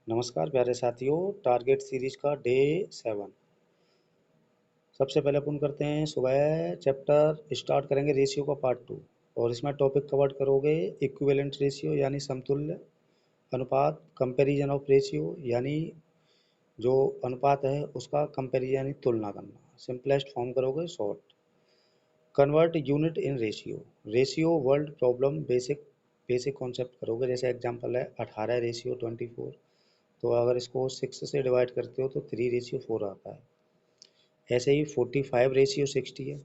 नमस्कार प्यारे साथियों, टारगेट सीरीज का डे 7। सबसे पहले अपन करते हैं सुबह चैप्टर स्टार्ट करेंगे रेशियो का पार्ट 2। और इसमें टॉपिक कवर करोगे इक्विवेलेंट रेशियो यानी समतुल्य अनुपात, कंपैरिजन ऑफ रेशियो यानी जो अनुपात है उसका कंपैरिजन यानी तुलना करना, सिंपलेस्ट फॉर्म करोगे short. Convert unit in ratio, ratio world problem basic basic concept करोगे। जैसे एग्जांपल है 18 रेशियो 24, तो अगर इसको 6 से डिवाइड करते हो तो 3:4 आता है। ऐसे ही 45 रेशियो 60 है,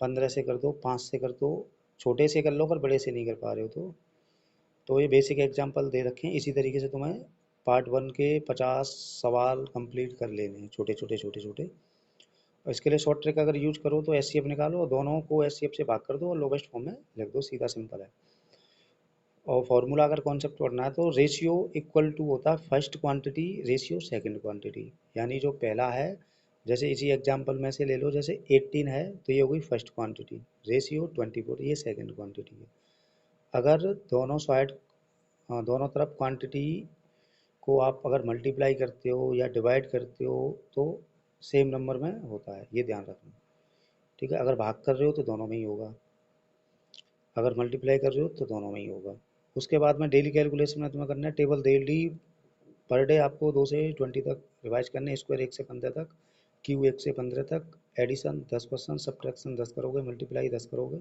15 से कर दो, 5 से कर दो, छोटे से कर लो अगर बड़े से नहीं कर पा रहे हो तो ये बेसिक एग्जांपल दे रखे हैं। इसी तरीके से तुम्हें पार्ट 1 के 50 सवाल कंप्लीट कर लेने हैं, छोटे छोटे छोटे छोटे। और इसके लिए शॉर्ट ट्रिक अगर यूज करो तो एस निकालो और दोनों को एस से भाग कर दो और लोवेस्ट फॉर्म में लिख दो, सीधा सिंपल है। और फॉर्मूला अगर कॉन्सेप्ट पढ़ना है तो रेशियो इक्वल टू होता है first quantity ratio second quantity, यानी जो पहला है, जैसे इसी एग्जांपल में से ले लो, जैसे 18 है तो ये हो गई फर्स्ट क्वांटिटी, रेशियो 24 ये सेकंड क्वांटिटी है। अगर दोनों साइड दोनों तरफ क्वांटिटी को आप अगर मल्टीप्लाई करते हो या डिवाइड करते हो तो सेम नंबर में होता है, ये ध्यान रखना। ठीक है, अगर भाग कर रहे हो तो दोनों में ही होगा, अगर मल्टीप्लाई कर रहे हो तो दोनों में ही होगा। उसके बाद में डेली कैलकुलेशन में तुम्हें करना है टेबल डेली पर डे आपको 2 से 20 तक रिवाइज करने, स्क्वायर 1 से 15 तक, क्यू 1 से 15 तक, एडिशन 10 क्वेश्चन, सब्ट्रैक्शन 10 करोगे, मल्टीप्लाई 10 करोगे,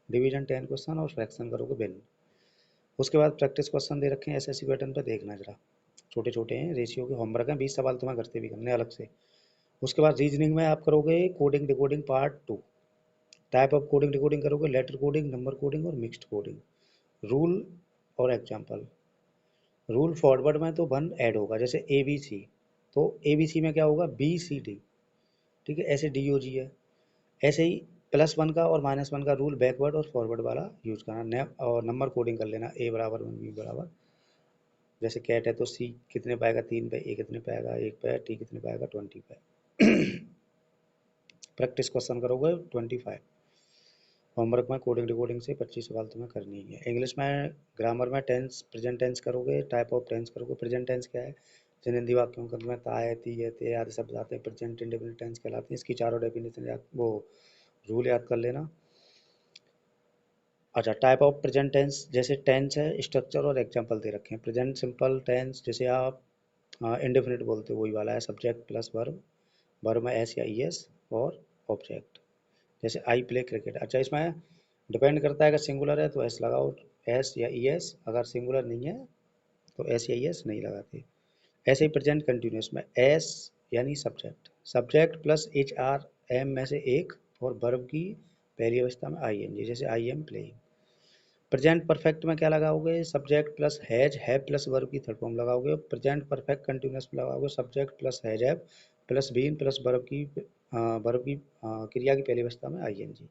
डिवीजन 10 क्वेश्चन और फ्रैक्शन करोगे भिन्न। उसके बाद प्रैक्टिस क्वेश्चन दे रखे हैं एसएससी पैटर्न पर, देखना जरा, छोटे छोटे हैं, रेशियो के होमवर्क हैं, 20 सवाल तुम्हें करते भी करने अलग से। उसके बाद रीजनिंग में आप करोगे coding decoding part 2। Type of coding decoding करोगे, लेटर कोडिंग, नंबर कोडिंग और मिक्स्ड कोडिंग। रूल और एग्जाम्पल। रूल फॉरवर्ड में तो 1 ऐड होगा, जैसे ए बी सी, तो ए बी सी में क्या होगा, बी सी डी। ठीक है, ऐसे डी ओ जी है। ऐसे ही +1 का और -1 का रूल बैकवर्ड और फॉरवर्ड वाला यूज करना। और नंबर कोडिंग कर लेना, ए बराबर 1 बी बराबर, जैसे कैट है तो सी कितने पाएगा 3 पे, ए कितने पाएगा 1 पे, टी कितने पाएगा 20 पे। प्रैक्टिस क्वेश्चन करोगे 25। होमवर्क में कोडिंग डिकोडिंग से 25 सवाल तुम्हें करनी है। इंग्लिश में ग्रामर में टेंस प्रेजेंट टेंस करोगे, टाइप ऑफ टेंस करोगे। प्रेजेंट टेंस क्या है, जिन हिंदी वाक्यों के में ता है, ती है, ते आदि शब्द आते हैं, प्रेजेंट इंडेफिनिट टेंस कहलाते हैं। इसकी चारों डेफिनेशन याद, वो रूल याद कर लेना। अच्छा, टाइप ऑफ प्रेजेंट टेंस, जैसे टेंस है, स्ट्रक्चर और एग्जांपल दे रखे हैं। प्रेजेंट सिंपल टेंस, जैसे आप इंडेफिनिट बोलते हो वही वाला है, सब्जेक्ट प्लस वर्ब, वर्ब में एस या ई एस और ऑब्जेक्ट, जैसे आई प्ले क्रिकेट। अच्छा, इसमें डिपेंड करता है, अगर सिंगुलर है तो एस लगाओ, एस या ई एस, अगर सिंगुलर नहीं है तो एस या ई एस नहीं लगाते। ऐसे ही प्रेजेंट कंटिन्यूस में एस यानी subject, subject plus H are am में से एक, और वर्ब की पहली अवस्था में आई एन जी, जैसे I am playing. Present perfect में क्या लगाओगे, subject plus have plus verb की थर्ड फॉर्म लगाओगे। प्रेजेंट परफेक्ट कंटिन्यूस में लगाओगे subject plus have plus been plus क्रिया की पहली अवस्था में आई एन जी।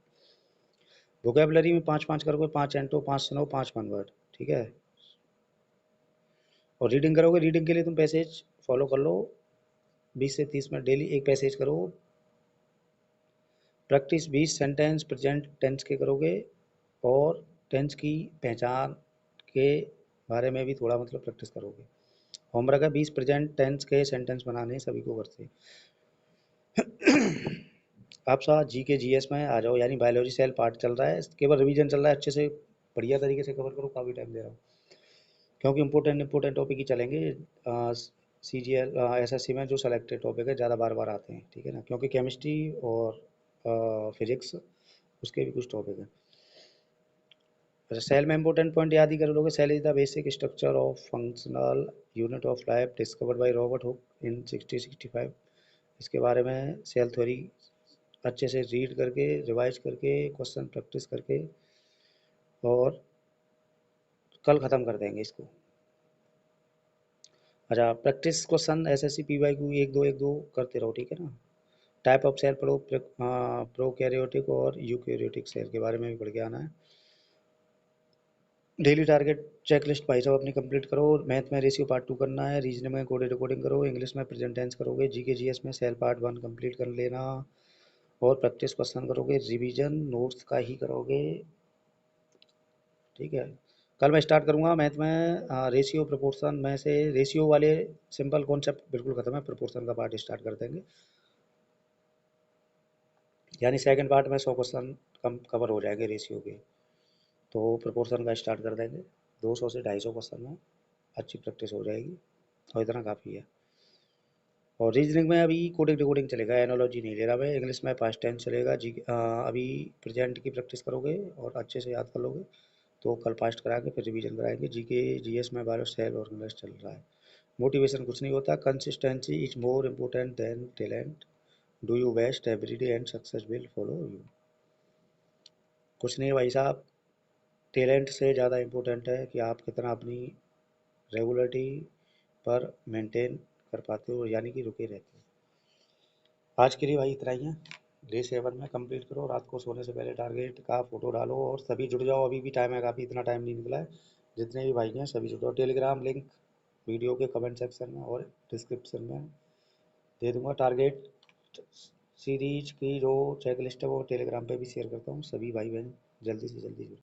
वोकेबलरी में 5 5 करोगे, 5 एंटो, 5 सुनो, 5 वन वर्ड। ठीक है, और रीडिंग करोगे, रीडिंग के लिए तुम पैसेज फॉलो कर लो, 20 से 30 मिनट डेली एक पैसेज करो। प्रैक्टिस 20 सेंटेंस प्रेजेंट टेंस के करोगे, और टेंस की पहचान के बारे में भी थोड़ा मतलब प्रैक्टिस करोगे। होमवर्क है 20 प्रेजेंट टेंस के सेंटेंस बनाने, सभी को करते। आप साथ जी के जी एस में आ जाओ, यानी बायोलॉजी सेल पार्ट चल रहा है, केवल रिवीजन चल रहा है, अच्छे से बढ़िया तरीके से कवर करो, काफ़ी टाइम दे रहा हूँ, क्योंकि इंपॉर्टेंट टॉपिक ही चलेंगे। C G L S S C में जो सेलेक्टेड टॉपिक है ज़्यादा बार बार आते हैं, ठीक है ना, क्योंकि केमिस्ट्री और फिजिक्स उसके भी कुछ टॉपिक हैं। अच्छा, सेल में इंपॉर्टेंट पॉइंट याद ही कर लोगे। Cell is the basic structure of functional unit of life discovered by Robert Hooke in 1665। इसके बारे में सेल थ्योरी अच्छे से रीड करके, रिवाइज करके, क्वेश्चन प्रैक्टिस करके, और कल ख़त्म कर देंगे इसको। अच्छा, प्रैक्टिस क्वेश्चन एसएससी पीवाई को एक दो करते रहो, ठीक है ना। टाइप ऑफ सेल पढ़ो, प्रोकैरियोटिक और यूकैरियोटिक सेल के बारे में भी पढ़ के आना है। डेली टारगेट चेकलिस्ट भाई साहब अपनी कंप्लीट करो। मैथ में रेशियो पार्ट 2 करना है, रीजनिंग में कोडिंग रिकॉर्डिंग करो, इंग्लिश में प्रेजेंट टेंस करोगे, जीके जीएस में सेल पार्ट 1 कंप्लीट कर लेना, और प्रैक्टिस क्वेश्चन करोगे, रिवीजन नोट्स का ही करोगे। ठीक है, कल मैं स्टार्ट करूँगा मैथ में रेशियो प्रोपोर्शन में से रेशियो वाले सिंपल कॉन्सेप्ट बिल्कुल ख़त्म है, प्रोपोर्शन का पार्ट स्टार्ट कर देंगे। यानी सेकंड पार्ट में 100 क्वेश्चन कम कवर हो जाएंगे रेशियो के। तो प्रोपोर्शन का स्टार्ट कर देंगे, 200 से 250 क्वेश्चन में अच्छी प्रैक्टिस हो जाएगी और इतना काफ़ी है। और रीजनिंग में अभी कोडिंग डिकोडिंग चलेगा, एनोलॉजी नहीं ले रहा मैं। इंग्लिश में पास्ट टेंस चलेगा। अभी प्रेजेंट की प्रैक्टिस करोगे और अच्छे से याद कर लोगे तो कल पास्ट कराएंगे, फिर रिवीजन कराएंगे। जीके जीएस में बायो सेल और इंग्लिश चल रहा है। मोटिवेशन कुछ नहीं होता, consistency is more important then talent, do you best every day and success will follow you. कुछ नहीं है भाई साहब, टैलेंट से ज़्यादा इम्पोर्टेंट है कि आप कितना अपनी रेगुलरिटी पर मेंटेन कर पाते हो, यानी कि रुके रहते हो। आज के लिए भाई इतना ही है। डे 7 में कंप्लीट करो, रात को सोने से पहले टारगेट का फोटो डालो और सभी जुड़ जाओ। अभी भी टाइम है काफ़ी, इतना टाइम नहीं निकला है। जितने भी भाई हैं सभी जुड़ जाओ। टेलीग्राम लिंक वीडियो के कमेंट सेक्शन में और डिस्क्रिप्शन में दे दूंगा। टारगेट सीरीज की जो चेक लिस्ट है वो टेलीग्राम पे भी शेयर करता हूँ। सभी भाई बहन जल्दी से जल्दी जुड़ो।